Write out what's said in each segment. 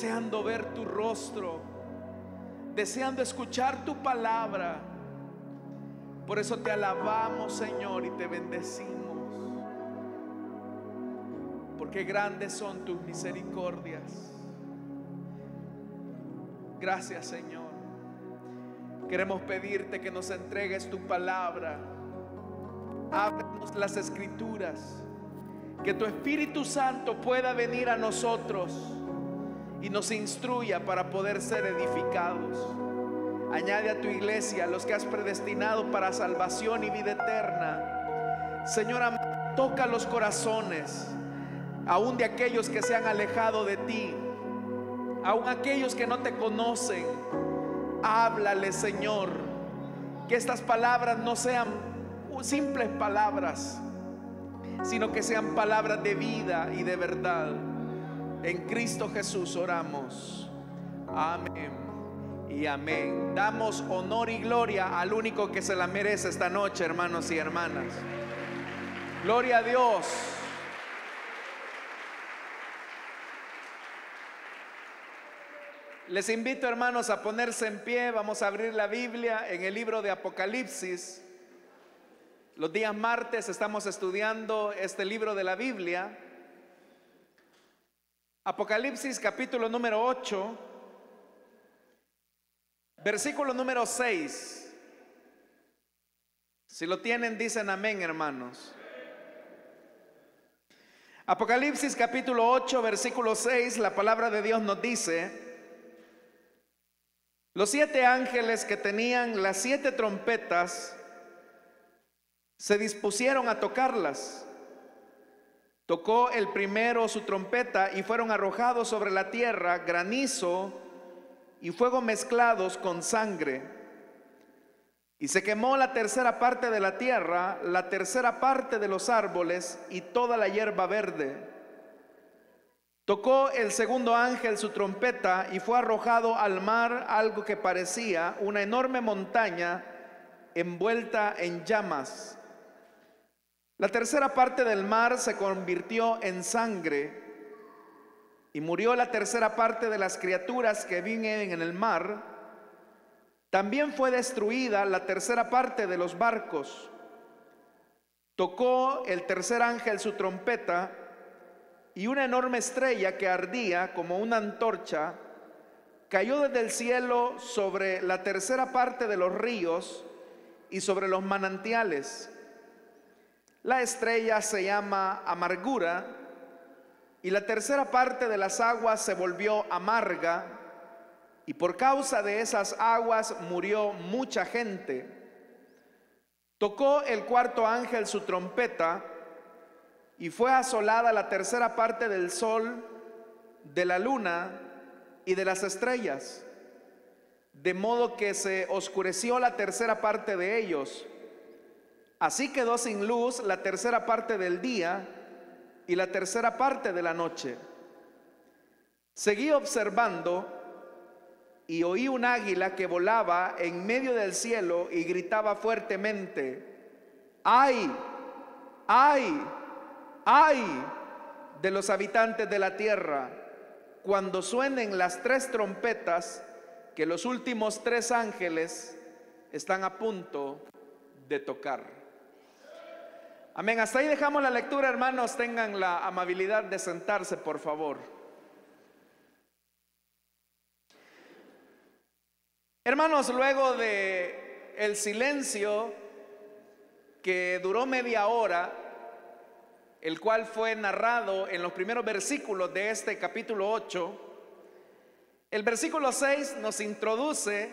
deseando ver tu rostro, deseando escuchar tu palabra. Por eso te alabamos, Señor, y te bendecimos, porque grandes son tus misericordias. Gracias, Señor. Queremos pedirte que nos entregues tu palabra. Ábrenos las escrituras, que tu Espíritu Santo pueda venir a nosotros y nos instruya para poder ser edificados. Añade a tu iglesia los que has predestinado para salvación y vida eterna. Señor amado, toca los corazones, aún de aquellos que se han alejado de ti, aún aquellos que no te conocen. Háblale, Señor, que estas palabras no sean simples palabras, sino que sean palabras de vida y de verdad. En Cristo Jesús oramos. Amén y amén. Damos honor y gloria al único que se la merece esta noche, hermanos y hermanas. Gloria a Dios. Les invito, hermanos, a ponerse en pie. Vamos a abrir la Biblia en el libro de Apocalipsis. Los días martes estamos estudiando este libro de la Biblia. Apocalipsis capítulo número 8, versículo número 6. Si lo tienen, dicen amén, hermanos. Apocalipsis capítulo 8, versículo 6, la palabra de Dios nos dice: los 7 ángeles que tenían las 7 trompetas se dispusieron a tocarlas. Tocó el primero su trompeta y fueron arrojados sobre la tierra granizo y fuego mezclados con sangre. Y se quemó la tercera parte de la tierra, la tercera parte de los árboles y toda la hierba verde. Tocó el segundo ángel su trompeta y fue arrojado al mar algo que parecía una enorme montaña envuelta en llamas. La tercera parte del mar se convirtió en sangre y murió la tercera parte de las criaturas que viven en el mar. También fue destruida la tercera parte de los barcos. Tocó el tercer ángel su trompeta y una enorme estrella que ardía como una antorcha cayó desde el cielo sobre la tercera parte de los ríos y sobre los manantiales. La estrella se llama Amargura, y la tercera parte de las aguas se volvió amarga, y por causa de esas aguas murió mucha gente. Tocó el cuarto ángel su trompeta, y fue asolada la tercera parte del sol, de la luna y de las estrellas, de modo que se oscureció la tercera parte de ellos. Así quedó sin luz la tercera parte del día y la tercera parte de la noche. Seguí observando y oí un águila que volaba en medio del cielo y gritaba fuertemente: ¡ay! ¡ay! ¡ay! De los habitantes de la tierra, cuando suenen las 3 trompetas que los últimos 3 ángeles están a punto de tocar. Amén. Hasta ahí dejamos la lectura, hermanos. Tengan la amabilidad de sentarse, por favor. Hermanos, luego de el silencio que duró media hora, el cual fue narrado en los primeros versículos de este capítulo 8, el versículo 6 nos introduce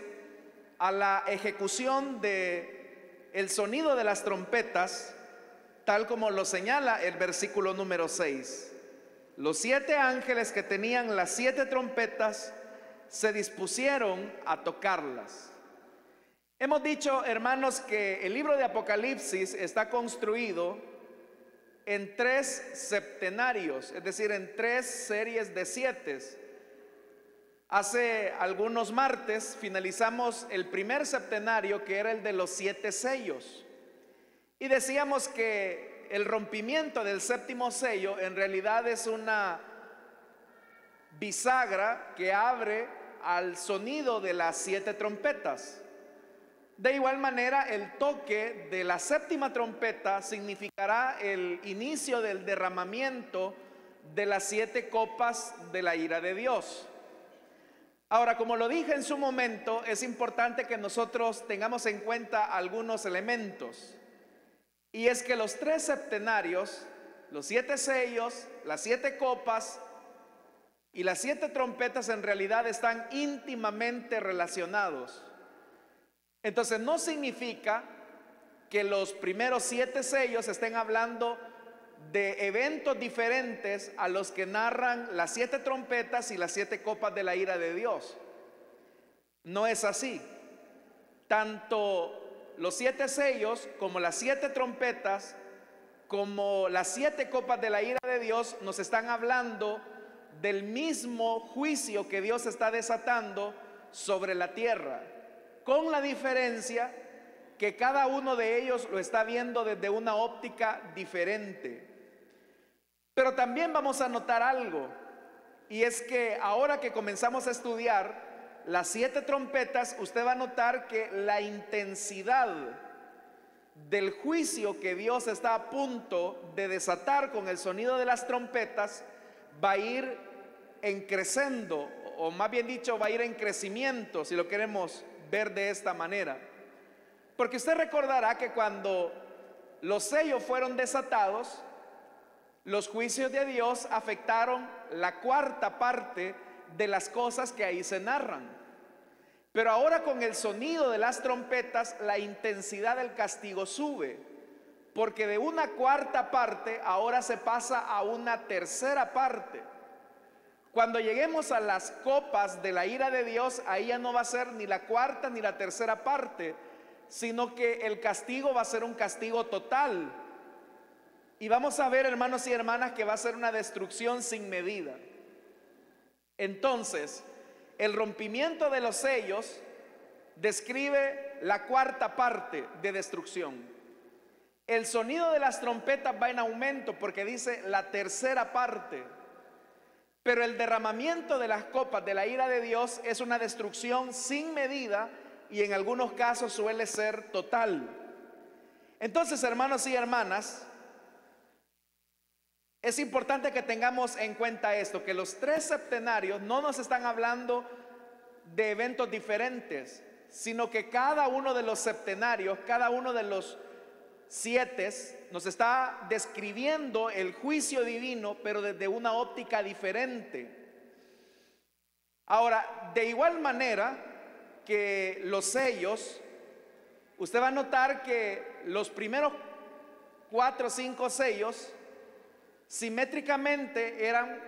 a la ejecución de el sonido de las trompetas, tal como lo señala el versículo número 6. Los 7 ángeles que tenían las 7 trompetas se dispusieron a tocarlas. Hemos dicho, hermanos, que el libro de Apocalipsis está construido en 3 septenarios, es decir, en 3 series de 7. Hace algunos martes finalizamos el primer septenario, que era el de los 7 sellos, y decíamos que el rompimiento del séptimo sello en realidad es una bisagra que abre al sonido de las 7 trompetas. De igual manera, el toque de la 7ª trompeta significará el inicio del derramamiento de las 7 copas de la ira de Dios. Ahora, como lo dije en su momento, es importante que nosotros tengamos en cuenta algunos elementos. Y es que los 3 septenarios, los 7 sellos, las 7 copas y las 7 trompetas en realidad están íntimamente relacionados. Entonces no significa que los primeros 7 sellos estén hablando de eventos diferentes a los que narran las 7 trompetas y las 7 copas de la ira de Dios. No es así. Tanto los 7 sellos como las 7 trompetas como las 7 copas de la ira de Dios nos están hablando del mismo juicio que Dios está desatando sobre la tierra, con la diferencia que cada uno de ellos lo está viendo desde una óptica diferente. Pero también vamos a notar algo, y es que ahora que comenzamos a estudiar las 7 trompetas, usted va a notar que la intensidad del juicio que Dios está a punto de desatar con el sonido de las trompetas va a ir en crescendo, o más bien dicho, va a ir en crecimiento, si lo queremos ver de esta manera. Porque usted recordará que cuando los sellos fueron desatados, los juicios de Dios afectaron la 4ª parte de las cosas que ahí se narran. Pero ahora con el sonido de las trompetas, la intensidad del castigo sube, porque de una 4ª parte ahora se pasa a una 3ª parte. Cuando lleguemos a las copas de la ira de Dios, ahí ya no va a ser ni la 4ª ni la 3ª parte, sino que el castigo va a ser un castigo total. Y vamos a ver, hermanos y hermanas, que va a ser una destrucción sin medida. Entonces, el rompimiento de los sellos describe la 4ª parte de destrucción. El sonido de las trompetas va en aumento porque dice la 3ª parte. Pero el derramamiento de las copas de la ira de Dios es una destrucción sin medida y en algunos casos suele ser total. Entonces, hermanos y hermanas, es importante que tengamos en cuenta esto, que los 3 septenarios no nos están hablando de eventos diferentes, sino que cada uno de los septenarios, cada uno de los 7 nos está describiendo el juicio divino, pero desde una óptica diferente. Ahora, de igual manera que los sellos, usted va a notar que los primeros 4 o 5 sellos simétricamente eran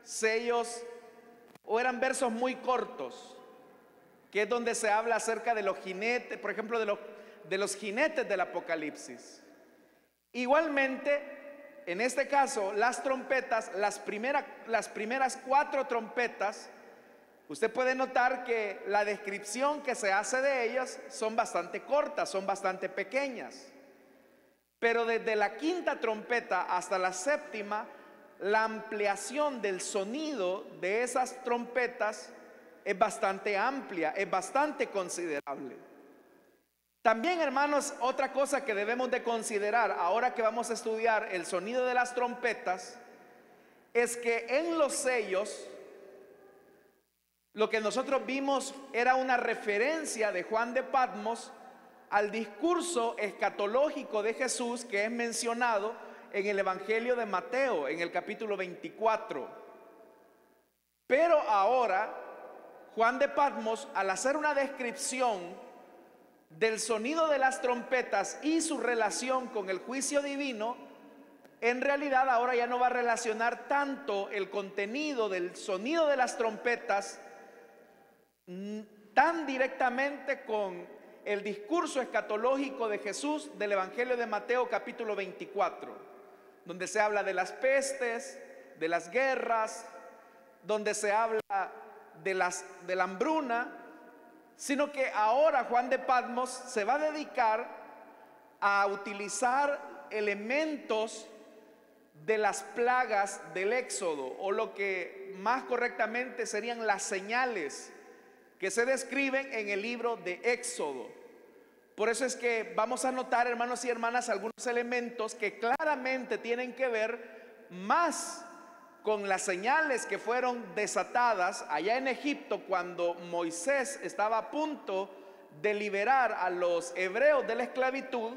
sellos o eran versos muy cortos, que es donde se habla acerca de los jinetes, por ejemplo, de los jinetes del Apocalipsis. Igualmente, en este caso, las trompetas, las primeras 4 trompetas, usted puede notar que la descripción que se hace de ellas son bastante cortas, son bastante pequeñas. Pero desde la 5ª trompeta hasta la 7ª, la ampliación del sonido de esas trompetas es bastante amplia, es bastante considerable. También, hermanos, otra cosa que debemos de considerar ahora que vamos a estudiar el sonido de las trompetas es que en los sellos lo que nosotros vimos era una referencia de Juan de Patmos al discurso escatológico de Jesús que es mencionado en el Evangelio de Mateo, en el capítulo 24. Pero ahora Juan de Patmos, al hacer una descripción del sonido de las trompetas y su relación con el juicio divino, en realidad ahora ya no va a relacionar tanto el contenido del sonido de las trompetas tan directamente con el discurso escatológico de Jesús del Evangelio de Mateo capítulo 24, donde se habla de las pestes, de las guerras, donde se habla de la hambruna, sino que ahora Juan de Patmos se va a dedicar a utilizar elementos de las plagas del Éxodo, o lo que más correctamente serían las señales que se describen en el libro de Éxodo. Por eso es que vamos a notar, hermanos y hermanas, algunos elementos que claramente tienen que ver más con las señales que fueron desatadas allá en Egipto cuando Moisés estaba a punto de liberar a los hebreos de la esclavitud,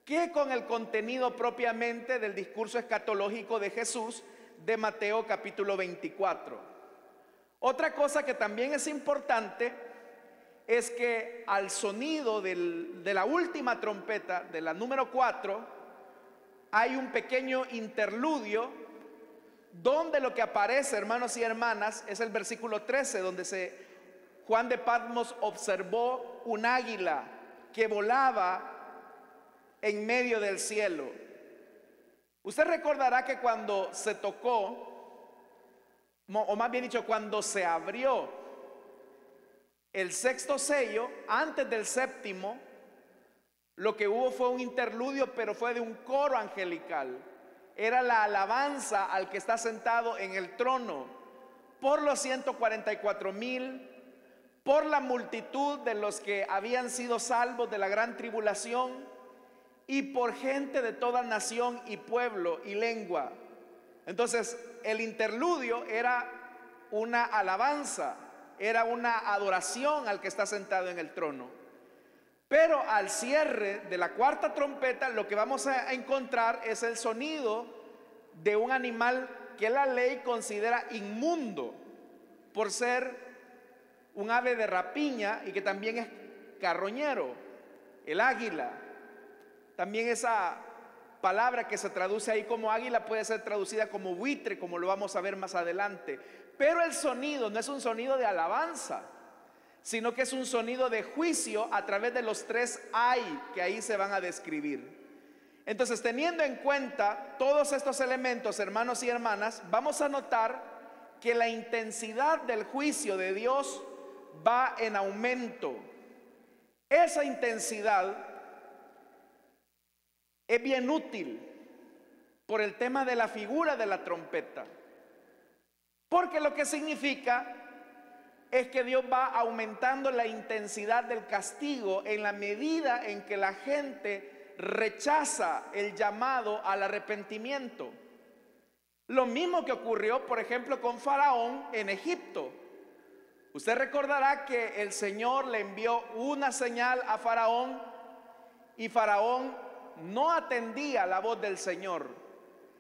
que con el contenido propiamente del discurso escatológico de Jesús de Mateo capítulo 24. Otra cosa que también es importante es que al sonido de la última trompeta, de la número 4, hay un pequeño interludio donde lo que aparece, hermanos y hermanas, es el versículo 13, donde Juan de Patmos observó un águila que volaba en medio del cielo. Usted recordará que cuando se tocó, o más bien dicho, cuando se abrió el sexto sello, antes del séptimo, lo que hubo fue un interludio, pero fue de un coro angelical. Era la alabanza al que está sentado en el trono, por los 144,000, por la multitud de los que habían sido salvos de la gran tribulación, y por gente de toda nación y pueblo y lengua. Entonces el interludio era una alabanza, era una adoración al que está sentado en el trono. Pero al cierre de la cuarta trompeta, lo que vamos a encontrar es el sonido de un animal que la ley considera inmundo por ser un ave de rapiña y que también es carroñero, el águila. También esa palabra que se traduce ahí como águila puede ser traducida como buitre, como lo vamos a ver más adelante. Pero el sonido no es un sonido de alabanza, sino que es un sonido de juicio a través de los 3 ay que ahí se van a describir. Entonces, teniendo en cuenta todos estos elementos, hermanos y hermanas, vamos a notar que la intensidad del juicio de Dios va en aumento. Esa intensidad es bien útil por el tema de la figura de la trompeta, porque lo que significa es que Dios va aumentando la intensidad del castigo en la medida en que la gente rechaza el llamado al arrepentimiento. Lo mismo que ocurrió, por ejemplo, con Faraón en Egipto. Usted recordará que el Señor le envió una señal a Faraón y Faraón no atendía la voz del Señor.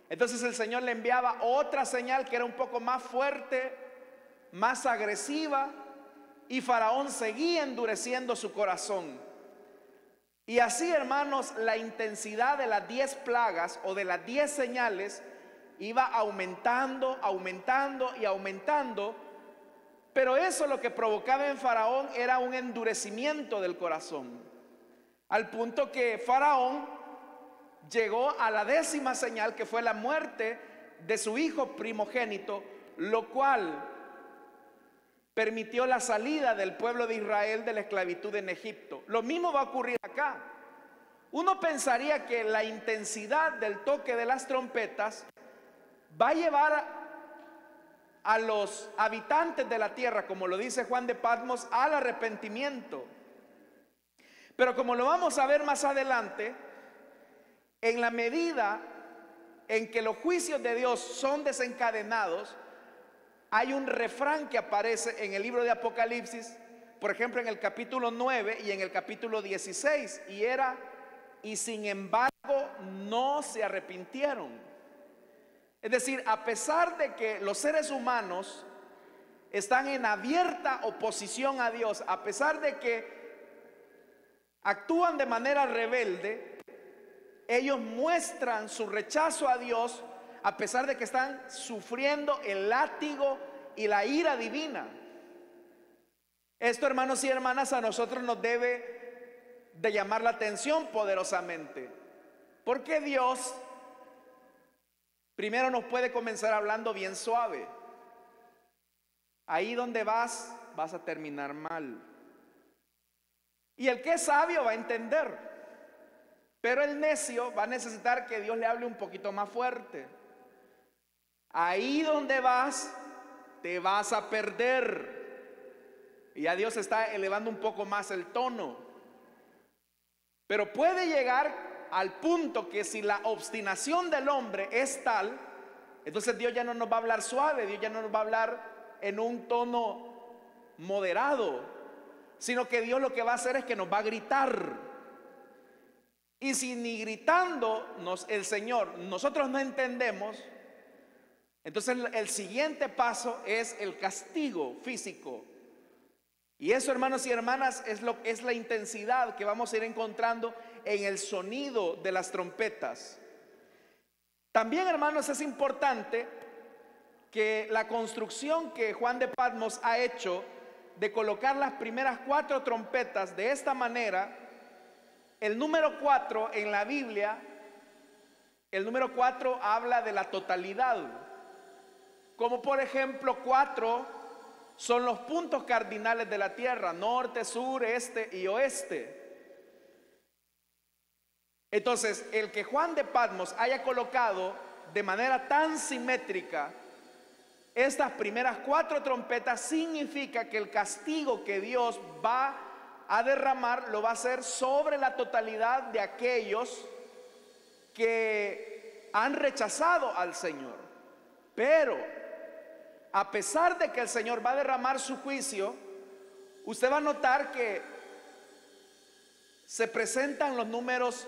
Entonces el Señor le enviaba otra señal que era un poco más fuerte, más agresiva, y Faraón seguía endureciendo su corazón. Y así, hermanos, la intensidad de las 10 plagas o de las 10 señales iba aumentando, aumentando y aumentando. Pero eso lo que provocaba en Faraón era un endurecimiento del corazón, al punto que Faraón llegó a la 10ª señal, que fue la muerte de su hijo primogénito, lo cual permitió la salida del pueblo de Israel de la esclavitud en Egipto. Lo mismo va a ocurrir acá. Uno pensaría que la intensidad del toque de las trompetas va a llevar a los habitantes de la tierra, como lo dice Juan de Patmos, al arrepentimiento. Pero como lo vamos a ver más adelante, en la medida en que los juicios de Dios son desencadenados, hay un refrán que aparece en el libro de Apocalipsis, por ejemplo en el capítulo 9 y en el capítulo 16, y era: y sin embargo no se arrepintieron. Es decir, a pesar de que los seres humanos están en abierta oposición a Dios, a pesar de que actúan de manera rebelde, ellos muestran su rechazo a Dios, a pesar de que están sufriendo el látigo y la ira divina. Esto, hermanos y hermanas, a nosotros nos debe de llamar la atención poderosamente, porque Dios primero nos puede comenzar hablando bien suave. Ahí donde vas a terminar mal. Y el que es sabio va a entender. Pero el necio va a necesitar que Dios le hable un poquito más fuerte. Ahí donde vas, te vas a perder. Y ya Dios está elevando un poco más el tono. Pero puede llegar al punto que si la obstinación del hombre es tal, entonces Dios ya no nos va a hablar suave, Dios ya no nos va a hablar en un tono moderado, sino que Dios lo que va a hacer es que nos va a gritar. Y si ni gritando el Señor, nosotros no entendemos, entonces el siguiente paso es el castigo físico. Y eso, hermanos y hermanas, es la intensidad que vamos a ir encontrando en el sonido de las trompetas. También, hermanos, es importante que la construcción que Juan de Patmos ha hecho de colocar las primeras 4 trompetas de esta manera, el número 4 en la Biblia, el número 4 habla de la totalidad. Como por ejemplo 4 son los puntos cardinales de la tierra: norte, sur, este y oeste. Entonces, el que Juan de Patmos haya colocado de manera tan simétrica estas primeras 4 trompetas significa que el castigo que Dios va a derramar lo va a hacer sobre la totalidad de aquellos que han rechazado al Señor. Pero a pesar de que el Señor va a derramar su juicio, usted va a notar que se presentan los números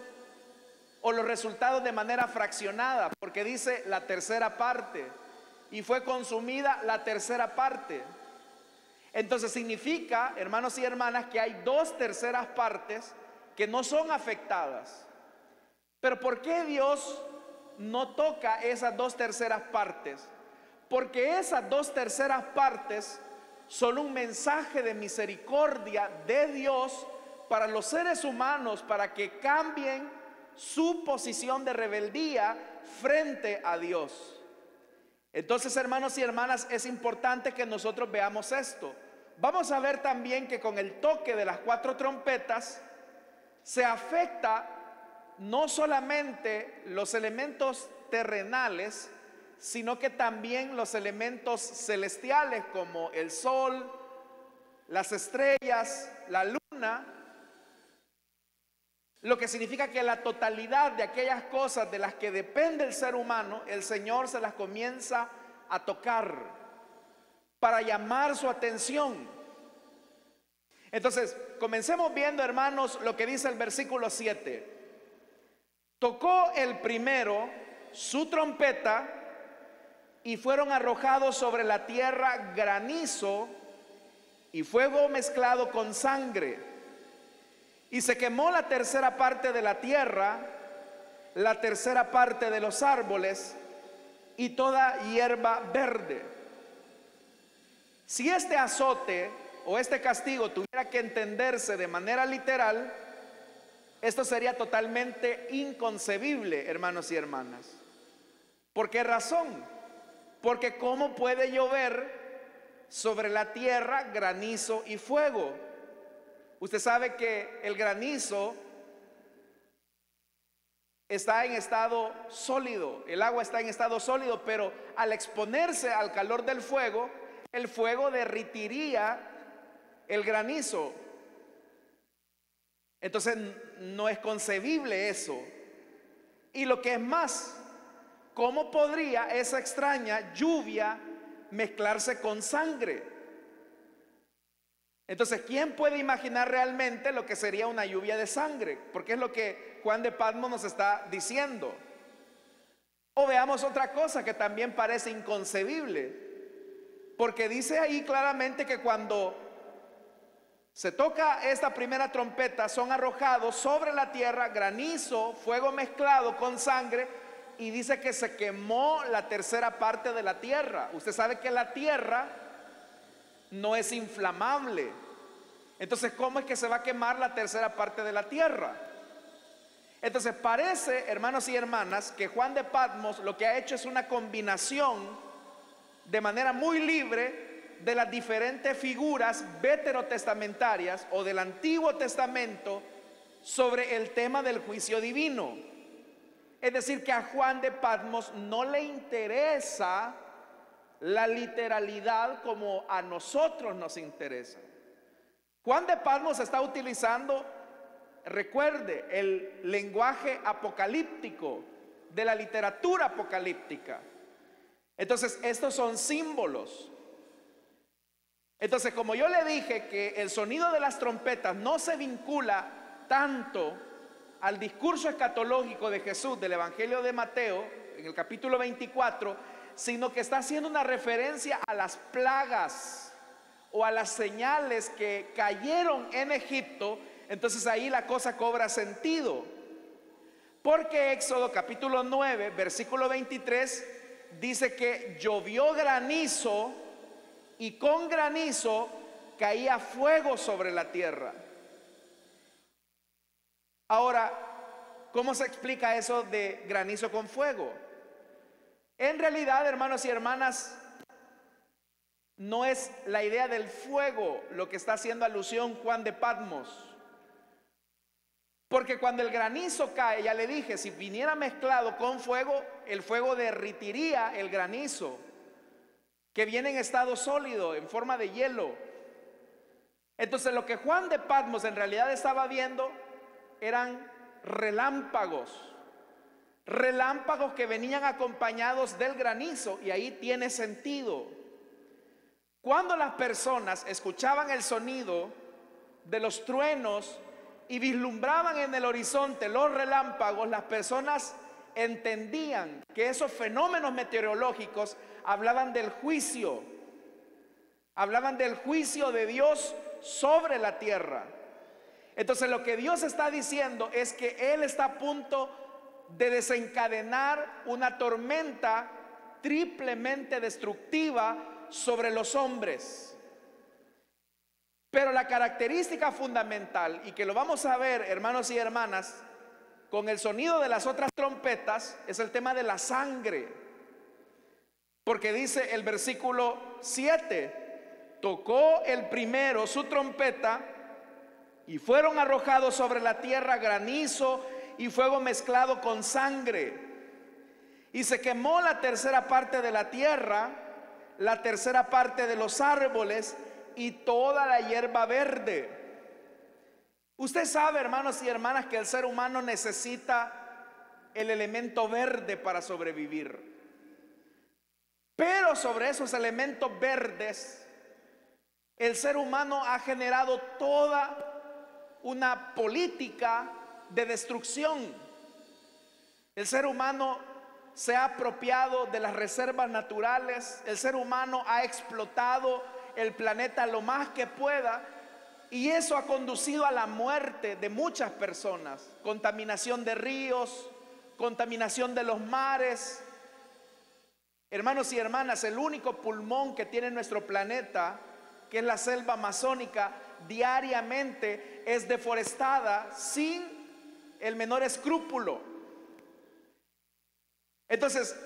o los resultados de manera fraccionada, porque dice la tercera parte, y fue consumida la tercera parte. Entonces significa, hermanos y hermanas, que hay 2 terceras partes que no son afectadas. Pero ¿por qué Dios no toca esas 2 terceras partes? Porque esas 2 terceras partes son un mensaje de misericordia de Dios para los seres humanos, para que cambien su posición de rebeldía frente a Dios. Entonces, hermanos y hermanas, es importante que nosotros veamos esto. Vamos a ver también que con el toque de las 4 trompetas se afecta no solamente los elementos terrenales, sino que también los elementos celestiales como el sol, las estrellas, la luna. Lo que significa que la totalidad de aquellas cosas de las que depende el ser humano, el Señor se las comienza a tocar para llamar su atención. Entonces, comencemos viendo, hermanos, lo que dice el versículo 7. Tocó el primero su trompeta y fueron arrojados sobre la tierra granizo y fuego mezclado con sangre. Y se quemó la tercera parte de la tierra, la tercera parte de los árboles y toda hierba verde. Si este azote o este castigo tuviera que entenderse de manera literal, esto sería totalmente inconcebible, hermanos y hermanas. ¿Por qué razón? Porque ¿cómo puede llover sobre la tierra granizo y fuego? Usted sabe que el granizo está en estado sólido, el agua está en estado sólido, pero al exponerse al calor del fuego, el fuego derritiría el granizo. Entonces no es concebible eso. Y lo que es más, ¿cómo podría esa extraña lluvia mezclarse con sangre? Entonces, ¿quién puede imaginar realmente lo que sería una lluvia de sangre? Porque es lo que Juan de Patmos nos está diciendo. O veamos otra cosa que también parece inconcebible, porque dice ahí claramente que cuando se toca esta primera trompeta son arrojados sobre la tierra granizo, fuego mezclado con sangre, y dice que se quemó la tercera parte de la tierra. Usted sabe que la tierra no es inflamable. Entonces, ¿cómo es que se va a quemar la tercera parte de la tierra? Entonces parece, hermanos y hermanas, que Juan de Patmos lo que ha hecho es una combinación de manera muy libre de las diferentes figuras veterotestamentarias o del Antiguo Testamento sobre el tema del juicio divino. Es decir, que a Juan de Patmos no le interesa la literalidad como a nosotros nos interesa. Juan de Patmos está utilizando, recuerde, el lenguaje apocalíptico de la literatura apocalíptica. Entonces, estos son símbolos. Entonces, como yo le dije que el sonido de las trompetas no se vincula tanto al discurso escatológico de Jesús del Evangelio de Mateo, en el capítulo 24, sino que está haciendo una referencia a las plagas o a las señales que cayeron en Egipto. Entonces ahí la cosa cobra sentido, porque Éxodo capítulo 9, versículo 23 dice que llovió granizo y con granizo caía fuego sobre la tierra. Ahora, ¿cómo se explica eso de granizo con fuego? En realidad, hermanos y hermanas, no es la idea del fuego lo que está haciendo alusión Juan de Patmos. Porque cuando el granizo cae, ya le dije, si viniera mezclado con fuego, el fuego derritiría el granizo, que viene en estado sólido, en forma de hielo. Entonces lo que Juan de Patmos en realidad estaba viendo eran relámpagos. Relámpagos que venían acompañados del granizo, y ahí tiene sentido. Cuando las personas escuchaban el sonido de los truenos y vislumbraban en el horizonte los relámpagos, las personas entendían que esos fenómenos meteorológicos hablaban del juicio de Dios sobre la tierra. Entonces lo que Dios está diciendo es que Él está a punto de desencadenar una tormenta triplemente destructiva sobre los hombres. Pero la característica fundamental, y que lo vamos a ver, hermanos y hermanas, con el sonido de las otras trompetas, es el tema de la sangre. Porque dice el versículo 7: tocó el primero su trompeta y fueron arrojados sobre la tierra granizo y fuego mezclado con sangre, y se quemó la tercera parte de la tierra, la tercera parte de los árboles y toda la hierba verde. Usted sabe, hermanos y hermanas, que el ser humano necesita el elemento verde para sobrevivir. Pero sobre esos elementos verdes, el ser humano ha generado toda una política de destrucción. El ser humano se ha apropiado de las reservas naturales. El ser humano ha explotado el planeta lo más que pueda, y eso ha conducido a la muerte de muchas personas. Contaminación de ríos, contaminación de los mares. Hermanos y hermanas, el único pulmón que tiene nuestro planeta, que es la selva amazónica, diariamente es deforestada sin el menor escrúpulo. Entonces,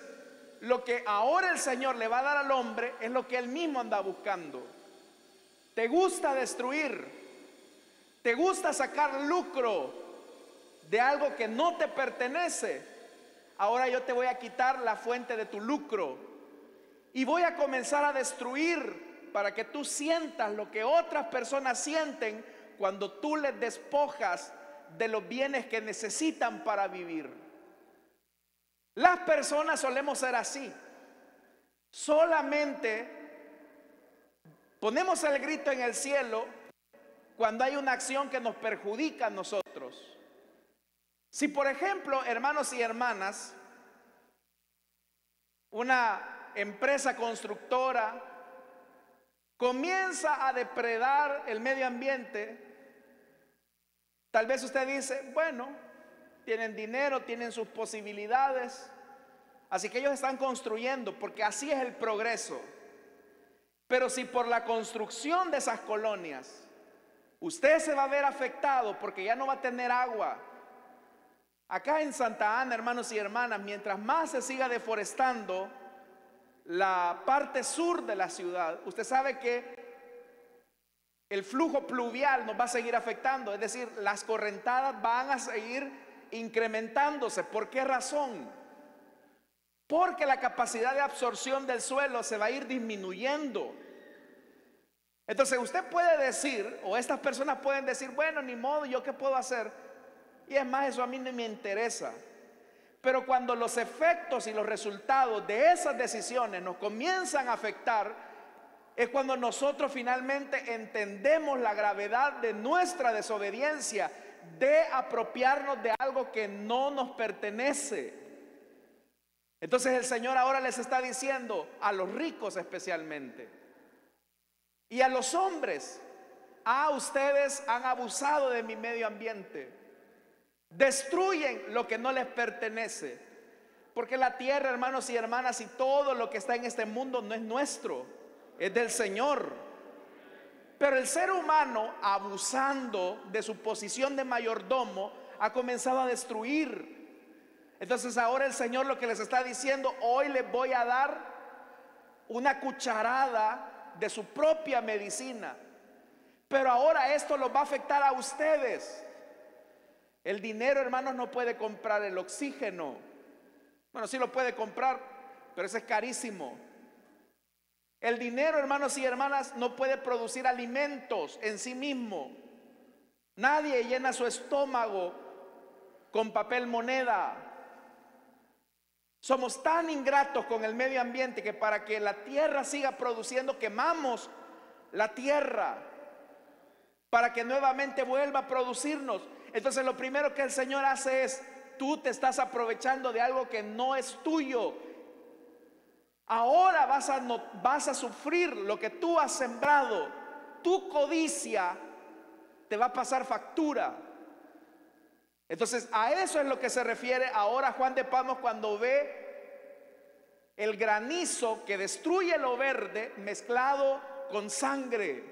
lo que ahora el Señor le va a dar al hombre es lo que él mismo anda buscando. ¿Te gusta destruir? ¿Te gusta sacar lucro de algo que no te pertenece? Ahora yo te voy a quitar la fuente de tu lucro y voy a comenzar a destruir para que tú sientas lo que otras personas sienten cuando tú les despojas de los bienes que necesitan para vivir. Las personas solemos ser así. Solamente ponemos el grito en el cielo cuando hay una acción que nos perjudica a nosotros. Si, por ejemplo, hermanos y hermanas, una empresa constructora comienza a depredar el medio ambiente, tal vez usted dice, bueno, tienen dinero, tienen sus posibilidades, así que ellos están construyendo porque así es el progreso. Pero si por la construcción de esas colonias usted se va a ver afectado porque ya no va a tener agua. Acá en Santa Ana, hermanos y hermanas, mientras más se siga deforestando la parte sur de la ciudad, usted sabe que El flujo pluvial nos va a seguir afectando, es decir, las correntadas van a seguir incrementándose. ¿Por qué razón? Porque la capacidad de absorción del suelo se va a ir disminuyendo. Entonces usted puede decir, o estas personas pueden decir, bueno, ni modo, ¿yo qué puedo hacer? Y es más, eso a mí no me interesa. Pero cuando los efectos y los resultados de esas decisiones nos comienzan a afectar, es cuando nosotros finalmente entendemos la gravedad de nuestra desobediencia, de apropiarnos de algo que no nos pertenece. Entonces el Señor ahora les está diciendo, a los ricos especialmente, y a los hombres: ustedes han abusado de mi medio ambiente, destruyen lo que no les pertenece, porque la tierra, hermanos y hermanas, y todo lo que está en este mundo no es nuestro, es del Señor. Pero el ser humano, abusando de su posición de mayordomo, ha comenzado a destruir. Entonces ahora el Señor lo que les está diciendo: hoy les voy a dar una cucharada de su propia medicina, pero ahora esto los va a afectar a ustedes. El dinero, hermanos, no puede comprar el oxígeno. Bueno, sí lo puede comprar, pero eso es carísimo. El dinero, hermanos y hermanas, no puede producir alimentos en sí mismo. Nadie llena su estómago con papel moneda. Somos tan ingratos con el medio ambiente que para que la tierra siga produciendo, quemamos la tierra para que nuevamente vuelva a producirnos. Entonces lo primero que el Señor hace es: tú te estás aprovechando de algo que no es tuyo. Ahora vas a sufrir lo que tú has sembrado. Tu codicia te va a pasar factura. Entonces a eso es lo que se refiere ahora Juan de Patmos cuando ve el granizo que destruye lo verde mezclado con sangre.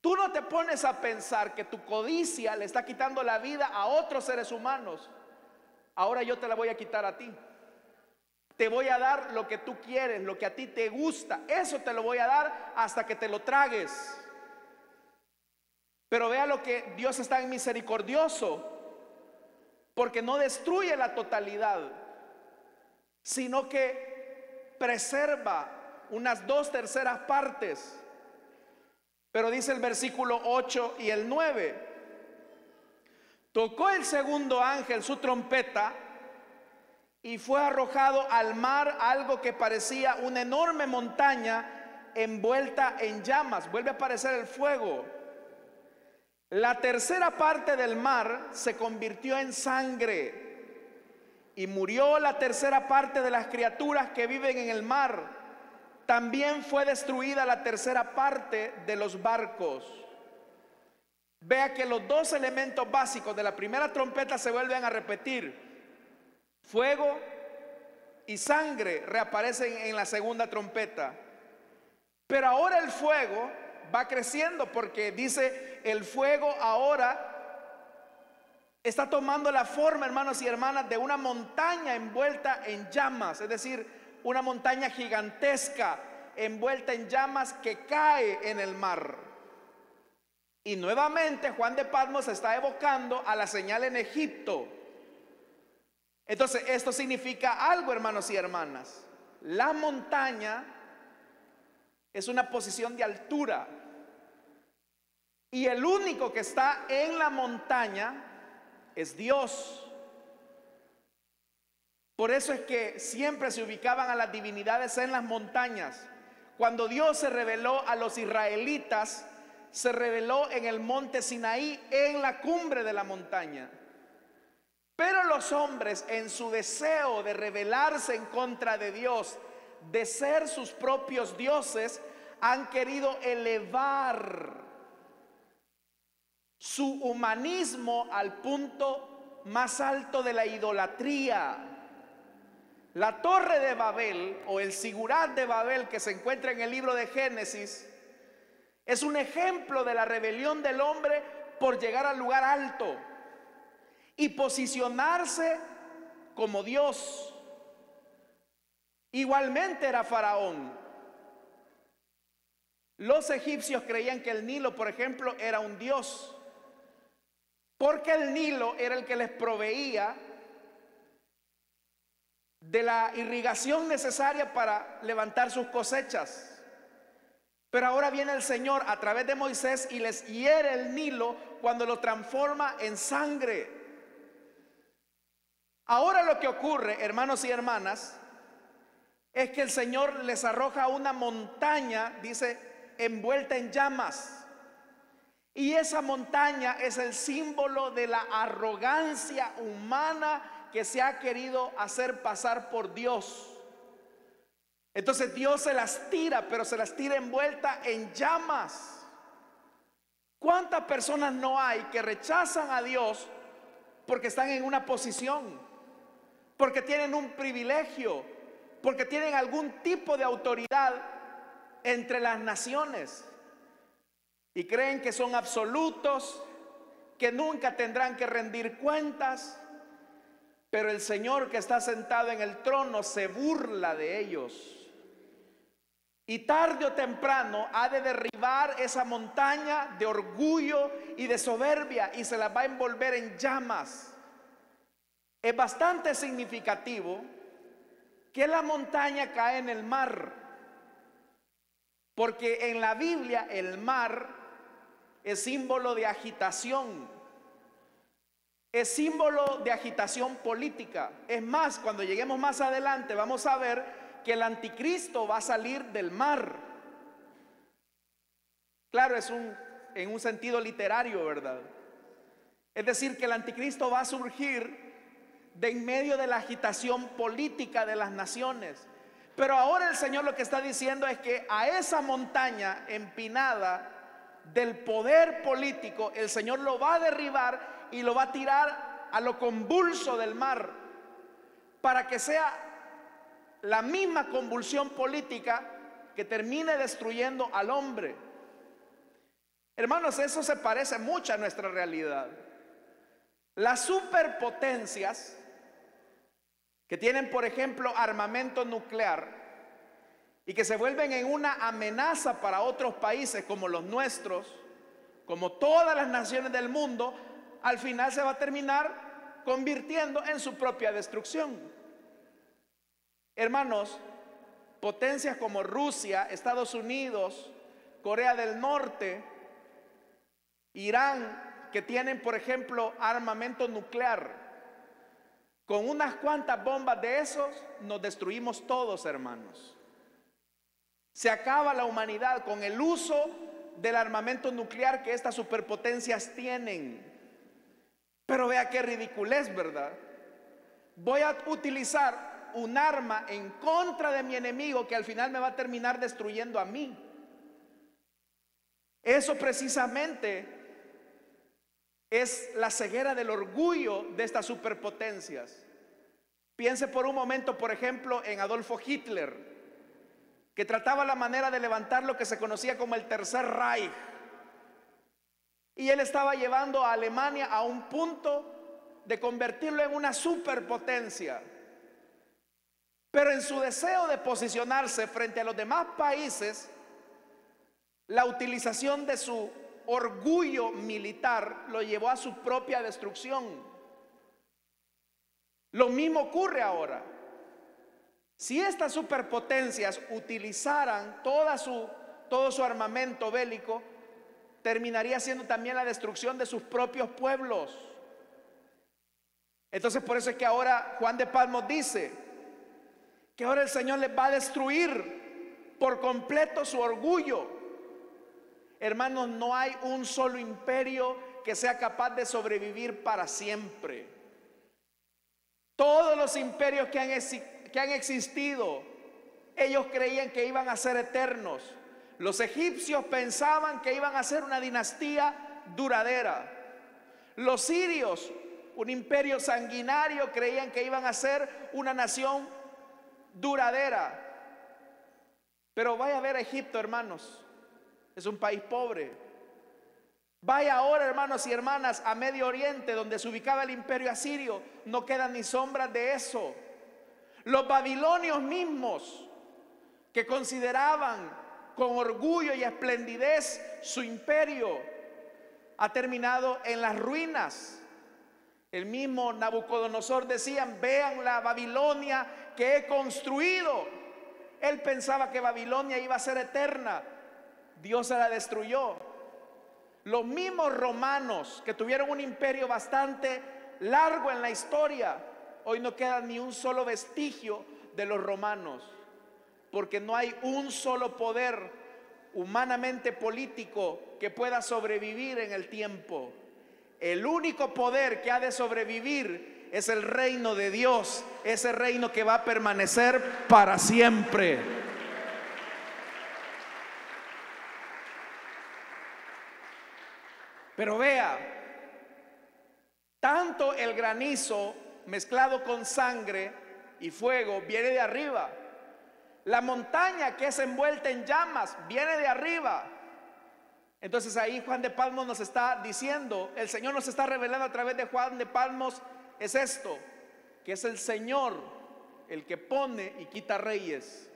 Tú no te pones a pensar que tu codicia le está quitando la vida a otros seres humanos. Ahora yo te la voy a quitar a ti. Te voy a dar lo que tú quieres, lo que a ti te gusta. Eso te lo voy a dar hasta que te lo tragues. Pero vea lo que Dios es tan misericordioso, porque no destruye la totalidad, sino que preserva unas 2/3 partes. Pero dice el versículo 8 y el 9: tocó el segundo ángel su trompeta, y fue arrojado al mar algo que parecía una enorme montaña envuelta en llamas. Vuelve a aparecer el fuego. La tercera parte del mar se convirtió en sangre, y murió la tercera parte de las criaturas que viven en el mar. También fue destruida la tercera parte de los barcos. Vea que los dos elementos básicos de la primera trompeta se vuelven a repetir. Fuego y sangre reaparecen en la segunda trompeta. Pero ahora el fuego va creciendo, porque dice: el fuego ahora está tomando la forma, hermanos y hermanas, de una montaña envuelta en llamas. Es decir, una montaña gigantesca envuelta en llamas que cae en el mar. Y nuevamente Juan de Patmos está evocando a la señal en Egipto. Entonces esto significa algo, hermanos y hermanas. La montaña es una posición de altura, y el único que está en la montaña es Dios. Por eso es que siempre se ubicaban a las divinidades en las montañas. Cuando Dios se reveló a los israelitas, se reveló en el monte Sinaí, en la cumbre de la montaña. Pero los hombres, en su deseo de rebelarse en contra de Dios, de ser sus propios dioses, han querido elevar su humanismo al punto más alto de la idolatría. La torre de Babel, o el Sigurat de Babel, que se encuentra en el libro de Génesis, es un ejemplo de la rebelión del hombre por llegar al lugar alto y posicionarse como Dios. Igualmente era Faraón. Los egipcios creían que el Nilo, por ejemplo, era un dios, porque el Nilo era el que les proveía de la irrigación necesaria para levantar sus cosechas. Pero ahora viene el Señor a través de Moisés y les hiere el Nilo cuando lo transforma en sangre. Ahora lo que ocurre, hermanos y hermanas, es que el Señor les arroja una montaña, dice, envuelta en llamas. Y esa montaña es el símbolo de la arrogancia humana que se ha querido hacer pasar por Dios. Entonces Dios se las tira, pero se las tira envuelta en llamas. ¿Cuántas personas no hay que rechazan a Dios porque están en una posición, porque tienen un privilegio, porque tienen algún tipo de autoridad entre las naciones y creen que son absolutos, que nunca tendrán que rendir cuentas? Pero el Señor que está sentado en el trono se burla de ellos. Y tarde o temprano ha de derribar esa montaña de orgullo y de soberbia y se la va a envolver en llamas. Es bastante significativo que la montaña cae en el mar, porque en la Biblia el mar es símbolo de agitación, es símbolo de agitación política. Es más, cuando lleguemos más adelante vamos a ver que el anticristo va a salir del mar. Claro, es en un sentido literario, ¿verdad? Es decir, que el anticristo va a surgir de en medio de la agitación política de las naciones. Pero ahora el Señor lo que está diciendo es que a esa montaña empinada del poder político, el Señor lo va a derribar y lo va a tirar a lo convulso del mar, para que sea la misma convulsión política que termine destruyendo al hombre. Hermanos, eso se parece mucho a nuestra realidad. Las superpotencias que tienen, por ejemplo, armamento nuclear y que se vuelven en una amenaza para otros países como los nuestros, como todas las naciones del mundo, al final se va a terminar convirtiendo en su propia destrucción. Hermanos, potencias como Rusia, Estados Unidos, Corea del Norte, Irán, que tienen, por ejemplo, armamento nuclear, con unas cuantas bombas de esos nos destruimos todos, hermanos. Se acaba la humanidad con el uso del armamento nuclear que estas superpotencias tienen. Pero vea qué ridiculez, ¿verdad? Voy a utilizar un arma en contra de mi enemigo que al final me va a terminar destruyendo a mí. Eso precisamente es la ceguera del orgullo de estas superpotencias. Piense por un momento, por ejemplo, en Adolfo Hitler, que trataba la manera de levantar lo que se conocía como el Tercer Reich. Y él estaba llevando a Alemania a un punto de convertirlo en una superpotencia. Pero en su deseo de posicionarse frente a los demás países, la utilización de su orgullo militar lo llevó a su propia destrucción. Lo mismo ocurre ahora. Si estas superpotencias utilizaran todo su armamento bélico, terminaría siendo también la destrucción de sus propios pueblos. Entonces por eso es que ahora Juan de Patmos dice que ahora el Señor les va a destruir por completo su orgullo. Hermanos, no hay un solo imperio que sea capaz de sobrevivir para siempre. Todos los imperios que han existido, ellos creían que iban a ser eternos. Los egipcios pensaban que iban a ser una dinastía duradera. Los sirios, un imperio sanguinario, creían que iban a ser una nación duradera. Pero vaya a ver a Egipto, hermanos. Es un país pobre. Vaya ahora, hermanos y hermanas, a Medio Oriente, donde se ubicaba el imperio asirio. No quedan ni sombras de eso. Los babilonios mismos, que consideraban con orgullo y esplendidez su imperio. Ha terminado en las ruinas. El mismo Nabucodonosor decía: vean la Babilonia que he construido. Él pensaba que Babilonia iba a ser eterna. Dios se la destruyó. Los mismos romanos, que tuvieron un imperio bastante largo en la historia, hoy no queda ni un solo vestigio de los romanos, porque no hay un solo poder humanamente político que pueda sobrevivir en el tiempo. El único poder que ha de sobrevivir es el reino de Dios, ese reino que va a permanecer para siempre. Pero vea, tanto el granizo mezclado con sangre y fuego viene de arriba. La montaña que es envuelta en llamas viene de arriba. Entonces ahí Juan de Patmos nos está diciendo, el Señor nos está revelando a través de Juan de Patmos, es esto, que es el Señor el que pone y quita reyes.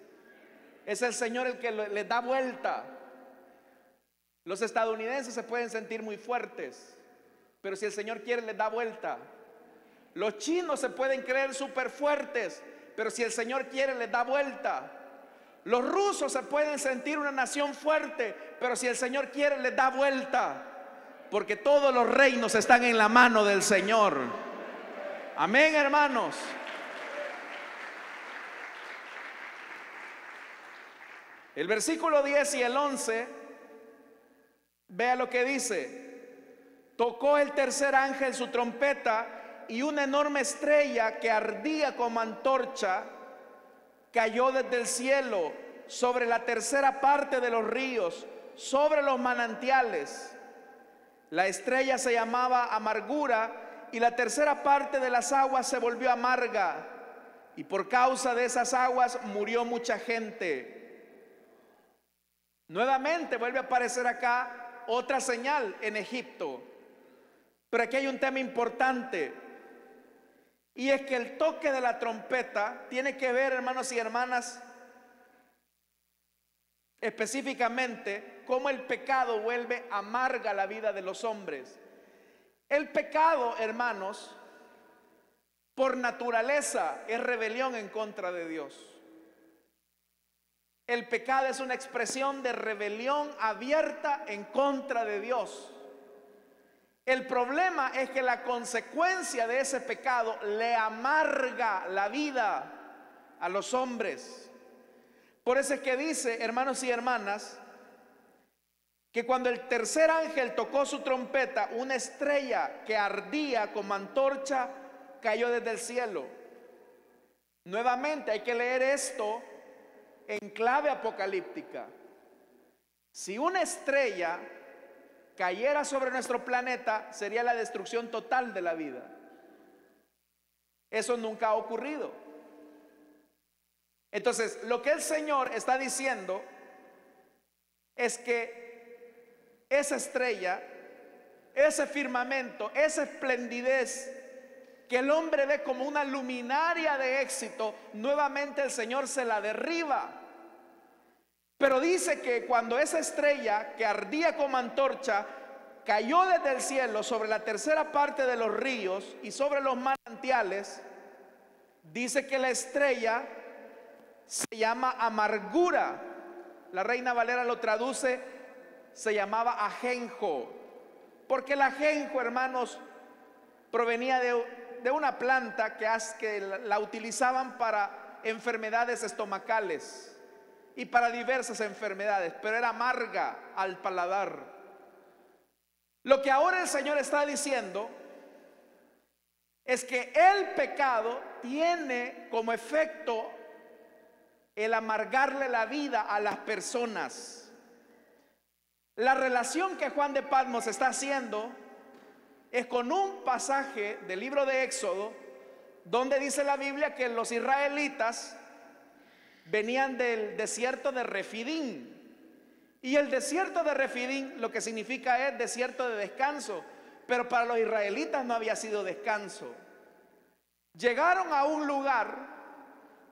Es el Señor el que le da vuelta. Los estadounidenses se pueden sentir muy fuertes, pero si el Señor quiere, les da vuelta. Los chinos se pueden creer súper fuertes, pero si el Señor quiere, les da vuelta. Los rusos se pueden sentir una nación fuerte, pero si el Señor quiere, les da vuelta. Porque todos los reinos están en la mano del Señor. Amén, hermanos. El versículo 10 y el 11, vea lo que dice: tocó el tercer ángel su trompeta, y una enorme estrella que ardía como antorcha cayó desde el cielo sobre la tercera parte de los ríos, sobre los manantiales. La estrella se llamaba Amargura, y la tercera parte de las aguas se volvió amarga, y por causa de esas aguas murió mucha gente. Nuevamente vuelve a aparecer acá otra señal en Egipto. Pero aquí hay un tema importante, y es que el toque de la trompeta tiene que ver, hermanos y hermanas, específicamente cómo el pecado vuelve amarga la vida de los hombres. El pecado, hermanos, por naturaleza es rebelión en contra de Dios. El pecado es una expresión de rebelión abierta en contra de Dios. El problema es que la consecuencia de ese pecado le amarga la vida a los hombres. Por eso es que dice, hermanos y hermanas, que cuando el tercer ángel tocó su trompeta, una estrella que ardía como antorcha cayó desde el cielo. Nuevamente hay que leer esto en clave apocalíptica. Si una estrella cayera sobre nuestro planeta, sería la destrucción total de la vida. Eso nunca ha ocurrido. Entonces, lo que el Señor está diciendo es que esa estrella, ese firmamento, esa esplendidez que el hombre ve como una luminaria de éxito, nuevamente el Señor se la derriba. Pero dice que cuando esa estrella que ardía como antorcha cayó desde el cielo sobre la tercera parte de los ríos y sobre los manantiales, dice que la estrella se llama Amargura. La Reina Valera lo traduce, se llamaba ajenjo, porque el ajenjo, hermanos, provenía de una planta que la utilizaban para enfermedades estomacales y para diversas enfermedades, pero era amarga al paladar. Lo que ahora el Señor está diciendo es que el pecado tiene como efecto el amargarle la vida a las personas. La relación que Juan de Patmos está haciendo es con un pasaje del libro de Éxodo, donde dice la Biblia que los israelitas venían del desierto de Refidín. Y el desierto de Refidín lo que significa es desierto de descanso, pero para los israelitas no había sido descanso. Llegaron a un lugar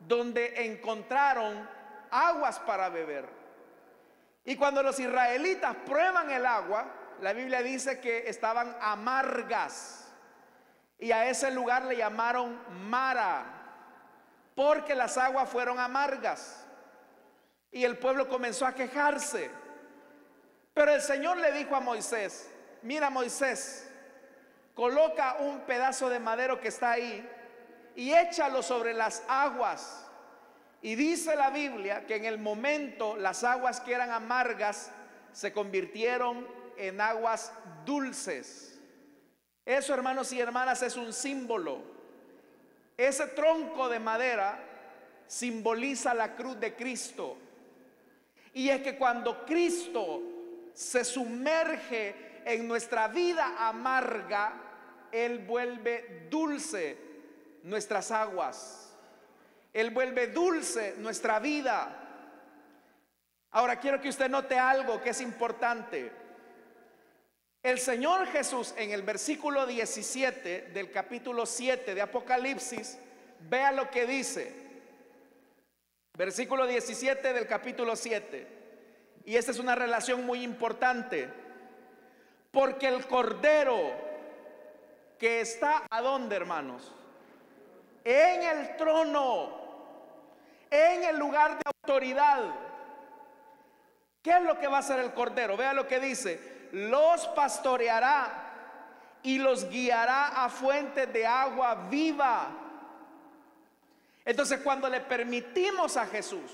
donde encontraron aguas para beber, Y cuando los israelitas prueban el agua, la Biblia dice que estaban amargas. Y a ese lugar le llamaron Mara, porque las aguas fueron amargas. Y el pueblo comenzó a quejarse. Pero el Señor le dijo a Moisés: mira, Moisés, coloca un pedazo de madero que está ahí y échalo sobre las aguas. Y dice la Biblia que en el momento las aguas que eran amargas se convirtieron en aguas dulces. Eso, hermanos y hermanas, es un símbolo. Ese tronco de madera simboliza la cruz de Cristo. Y es que cuando Cristo se sumerge en nuestra vida amarga, Él vuelve dulce nuestras aguas. Él vuelve dulce nuestra vida. Ahora quiero que usted note algo que es importante. El Señor Jesús, en el versículo 17 del capítulo 7 de Apocalipsis, vea lo que dice. Versículo 17 del capítulo 7. Y esta es una relación muy importante, porque el Cordero que está, ¿a dónde, hermanos? En el trono, en el lugar de autoridad. ¿Qué es lo que va a hacer el Cordero? Vea lo que dice: los pastoreará y los guiará a fuentes de agua viva. Entonces, cuando le permitimos a Jesús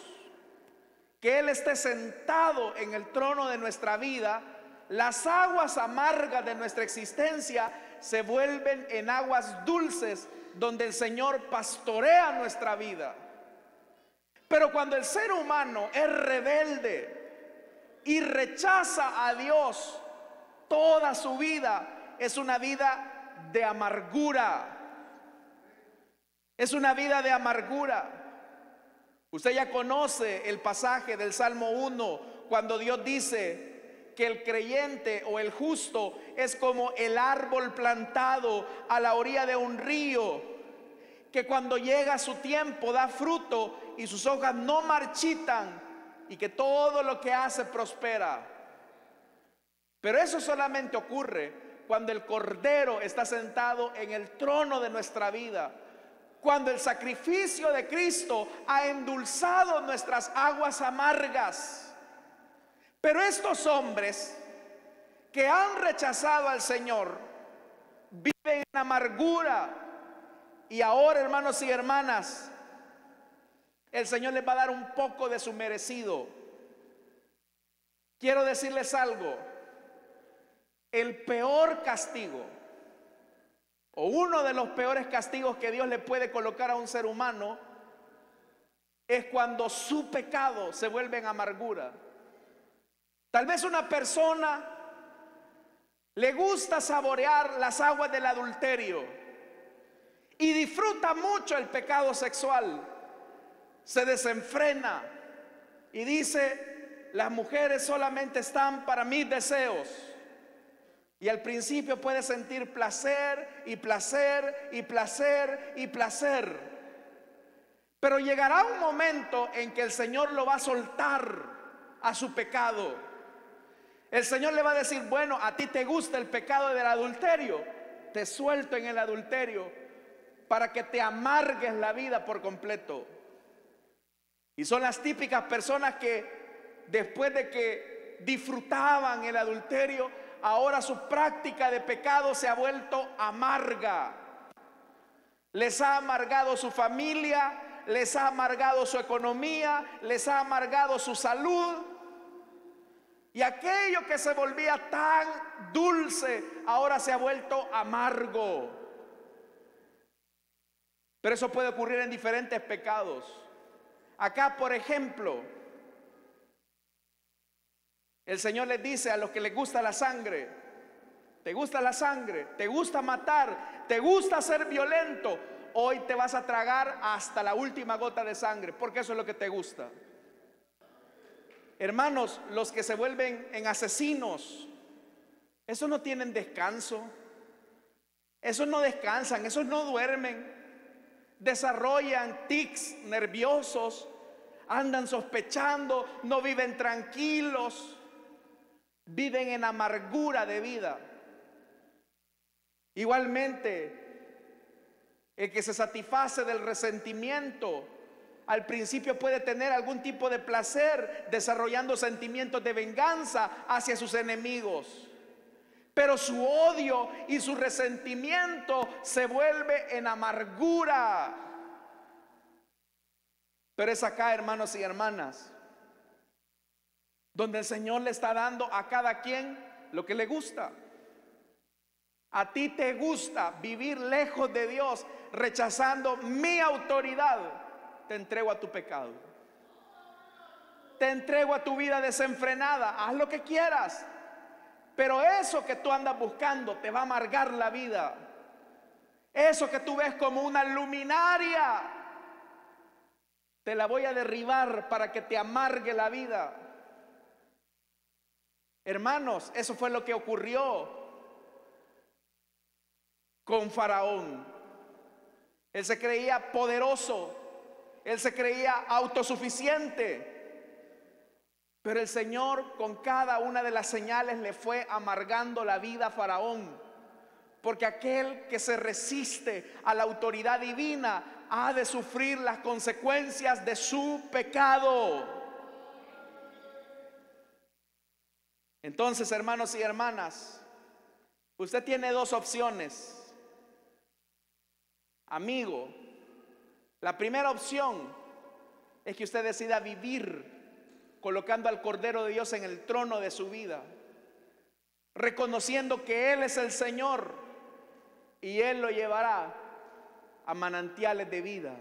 que Él esté sentado en el trono de nuestra vida, las aguas amargas de nuestra existencia se vuelven en aguas dulces, donde el Señor pastorea nuestra vida. Pero cuando el ser humano es rebelde y rechaza a Dios, toda su vida es una vida de amargura. Es una vida de amargura. Usted ya conoce el pasaje del Salmo 1, cuando Dios dice que el creyente o el justo es como el árbol plantado a la orilla de un río, que cuando llega su tiempo da fruto y sus hojas no marchitan, y que todo lo que hace prospera. Pero eso solamente ocurre cuando el Cordero está sentado en el trono de nuestra vida, cuando el sacrificio de Cristo ha endulzado nuestras aguas amargas. Pero estos hombres que han rechazado al Señor viven en amargura. Y ahora, hermanos y hermanas, el Señor les va a dar un poco de su merecido. Quiero decirles algo: el peor castigo, o uno de los peores castigos que Dios le puede colocar a un ser humano, es cuando su pecado se vuelve en amargura. Tal vez una persona le gusta saborear las aguas del adulterio y disfruta mucho el pecado sexual. Se desenfrena y dice: las mujeres solamente están para mis deseos. Y al principio puede sentir placer y placer y placer y placer. Pero llegará un momento en que el Señor lo va a soltar a su pecado. El Señor le va a decir: bueno, a ti te gusta el pecado del adulterio, te suelto en el adulterio para que te amargues la vida por completo. Y son las típicas personas que después de que disfrutaban el adulterio, ahora su práctica de pecado se ha vuelto amarga. Les ha amargado su familia, les ha amargado su economía, les ha amargado su salud. Y aquello que se volvía tan dulce, ahora se ha vuelto amargo. Pero eso puede ocurrir en diferentes pecados. Acá, por ejemplo, el Señor les dice a los que les gusta la sangre: ¿te gusta la sangre? ¿Te gusta matar? ¿Te gusta ser violento? Hoy te vas a tragar hasta la última gota de sangre, porque eso es lo que te gusta. Hermanos, los que se vuelven en asesinos, esos no tienen descanso. Esos no descansan, esos no duermen. Desarrollan tics nerviosos, andan sospechando, no viven tranquilos, viven en amargura de vida. Igualmente, el que se satisface del resentimiento, al principio puede tener algún tipo de placer desarrollando sentimientos de venganza hacia sus enemigos, pero su odio y su resentimiento se vuelve en amargura. Pero es acá, hermanos y hermanas, donde el Señor le está dando a cada quien lo que le gusta. A ti te gusta vivir lejos de Dios, rechazando mi autoridad. Te entrego a tu pecado. Te entrego a tu vida desenfrenada. Haz lo que quieras. Pero eso que tú andas buscando te va a amargar la vida. Eso que tú ves como una luminaria, te la voy a derribar para que te amargue la vida. Hermanos, eso fue lo que ocurrió con Faraón. Él se creía poderoso, él se creía autosuficiente, pero el Señor con cada una de las señales le fue amargando la vida a Faraón, porque aquel que se resiste a la autoridad divina ha de sufrir las consecuencias de su pecado. Entonces, hermanos y hermanas, usted tiene dos opciones. Amigo, la primera opción es que usted decida vivir colocando al Cordero de Dios en el trono de su vida, reconociendo que Él es el Señor y Él lo llevará a manantiales de vida,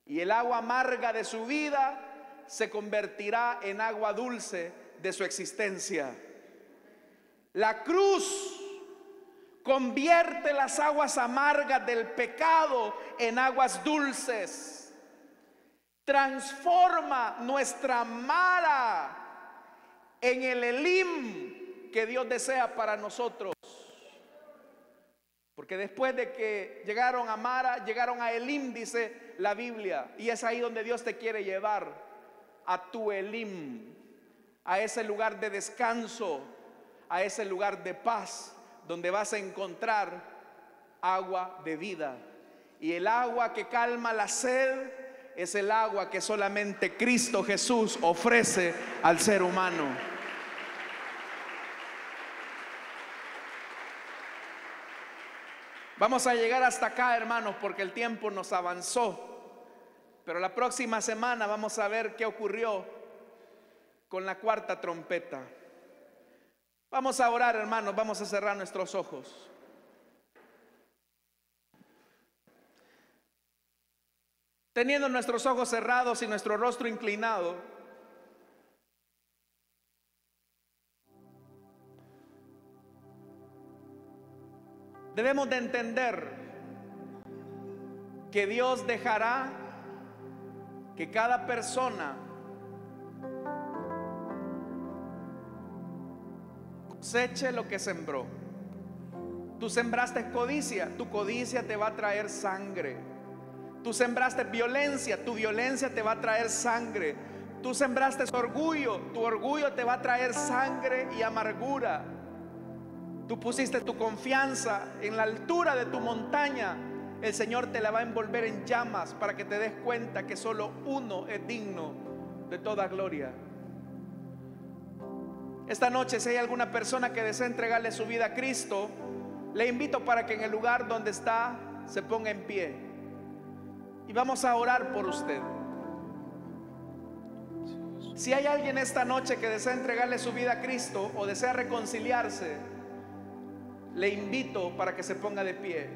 y el agua amarga de su vida se convertirá en agua dulce de su existencia. La cruz convierte las aguas amargas del pecado en aguas dulces. Transforma nuestra Mara en el Elim que Dios desea para nosotros. Porque después de que llegaron a Mara, llegaron a Elim, dice la Biblia. Y es ahí donde Dios te quiere llevar, a tu Elim, a ese lugar de descanso, a ese lugar de paz, donde vas a encontrar agua de vida. Y el agua que calma la sed es el agua que solamente Cristo Jesús ofrece al ser humano. Vamos a llegar hasta acá, hermanos, porque el tiempo nos avanzó. Pero la próxima semana vamos a ver qué ocurrió con la cuarta trompeta. Vamos a orar, hermanos, vamos a cerrar nuestros ojos. Teniendo nuestros ojos cerrados y nuestro rostro inclinado, debemos de entender que Dios dejará que cada persona coseche lo que sembró. Tú sembraste codicia, tu codicia te va a traer sangre. Tú sembraste violencia, tu violencia te va a traer sangre. Tú sembraste orgullo, tu orgullo te va a traer sangre y amargura. Tú pusiste tu confianza en la altura de tu montaña, el Señor te la va a envolver en llamas para que te des cuenta que solo uno es digno de toda gloria. Esta noche, si hay alguna persona que desea entregarle su vida a Cristo, le invito para que en el lugar donde está se ponga en pie y vamos a orar por usted. Si hay alguien esta noche que desea entregarle su vida a Cristo o desea reconciliarse, le invito para que se ponga de pie.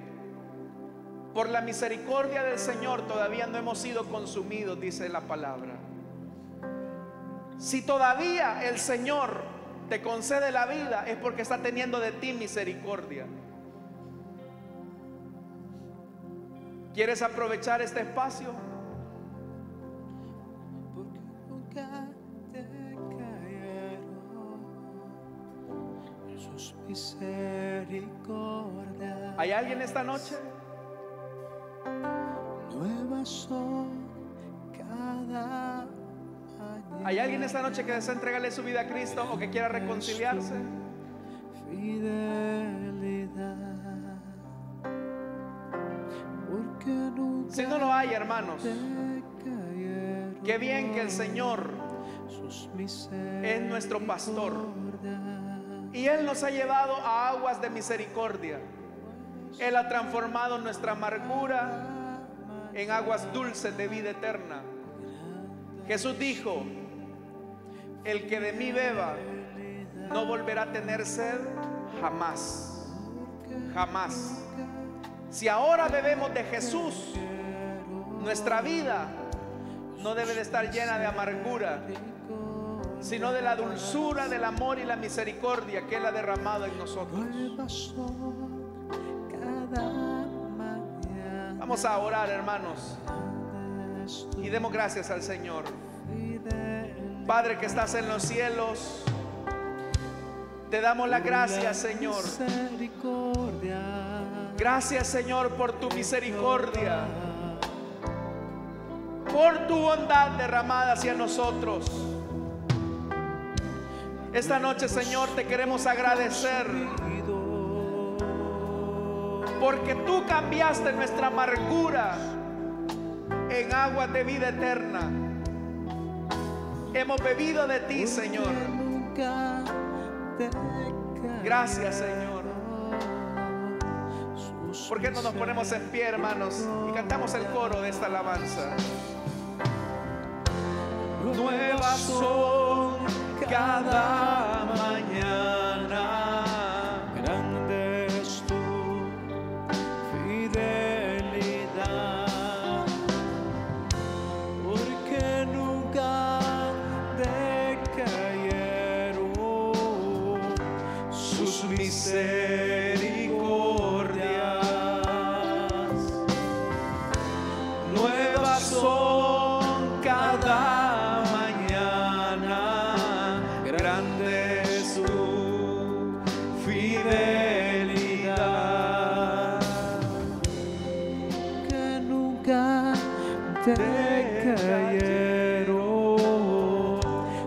Por la misericordia del Señor todavía no hemos sido consumidos, dice la palabra. Si todavía el Señor te concede la vida, es porque está teniendo de ti misericordia. ¿Quieres aprovechar este espacio? Porque nunca te cayeron en sus misericordias. ¿Hay alguien esta noche? Nuevas son cada cada ¿Hay alguien esta noche que desea entregarle su vida a Cristo o que quiera reconciliarse? fidelidad. Porque nunca Si no lo hay, hermanos, decayeron qué bien que el Señor sus es nuestro pastor misericordias. y Él nos ha llevado a aguas de misericordia. Él ha transformado nuestra amargura en aguas dulces de vida eterna. Jesús dijo: el que de mí beba no volverá a tener sed jamás, jamás. Si ahora bebemos de Jesús, nuestra vida no debe de estar llena de amargura, sino de la dulzura, del amor y la misericordia que Él ha derramado en nosotros. Vamos a orar, hermanos, y demos gracias al Señor. Padre que estás en los cielos, te damos las gracias, Señor. Gracias, Señor, por tu misericordia, por tu bondad derramada hacia nosotros. Esta noche, Señor, te queremos agradecer porque tú cambiaste nuestra amargura en aguas de vida eterna. Hemos bebido de ti, Señor. Gracias, Señor. ¿Por qué no nos ponemos en pie, hermanos, y cantamos el coro de esta alabanza? Nuevas son cada mañana, grande es tu fidelidad, porque nunca decayeron sus misericordias. nuevas son cada mañana, grande es tu fidelidad. Que nunca decayeron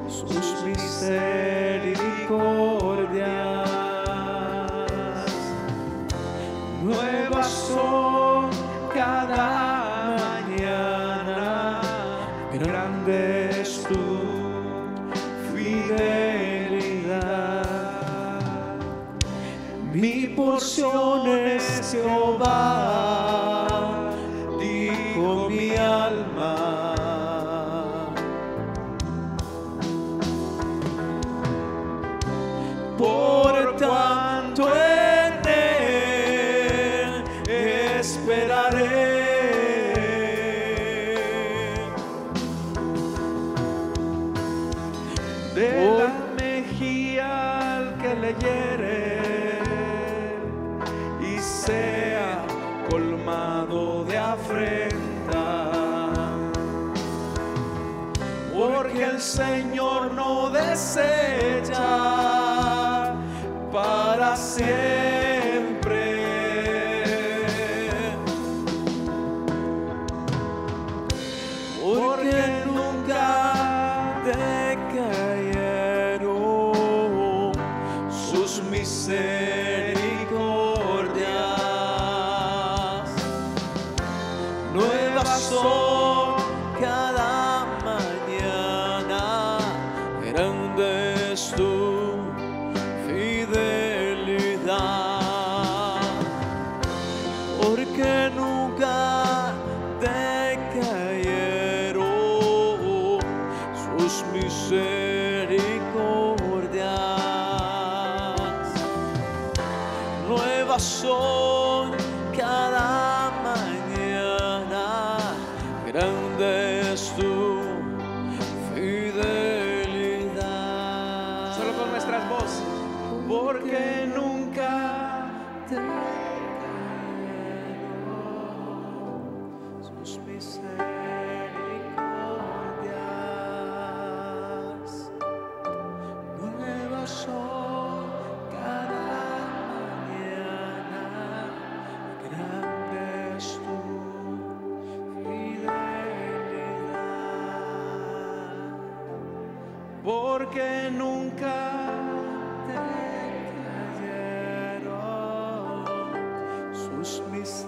sus misericordias. Nuevas son cada mañana, grande es tu fidelidad. Mi porción es Jehová, dijo mi alma. Por tanto en él esperaré. De la mejilla al que leyere y sea colmado de afrenta, porque el Señor no desecha para siempre. Porque nunca decayeron sus misericordias. Nuevas son cada mañana, grande es tu fidelidad. Porque nunca decayeron sus misericordias. Nuevas son cada mañana, grande porque nunca sus misericordias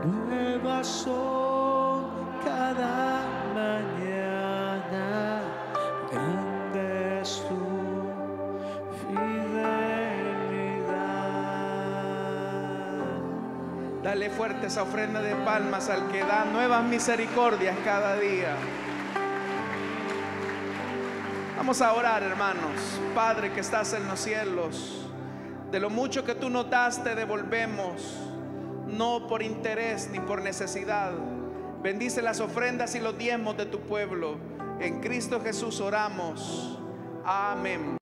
nuevas son cada mañana, grande es tu fidelidad. dale fuerte esa ofrenda de palmas al que da nuevas misericordias cada día. Vamos a orar, hermanos. Padre que estás en los cielos, de lo mucho que tú nos das te devolvemos, no por interés ni por necesidad. Bendice las ofrendas y los diezmos de tu pueblo. En Cristo Jesús oramos. Amén.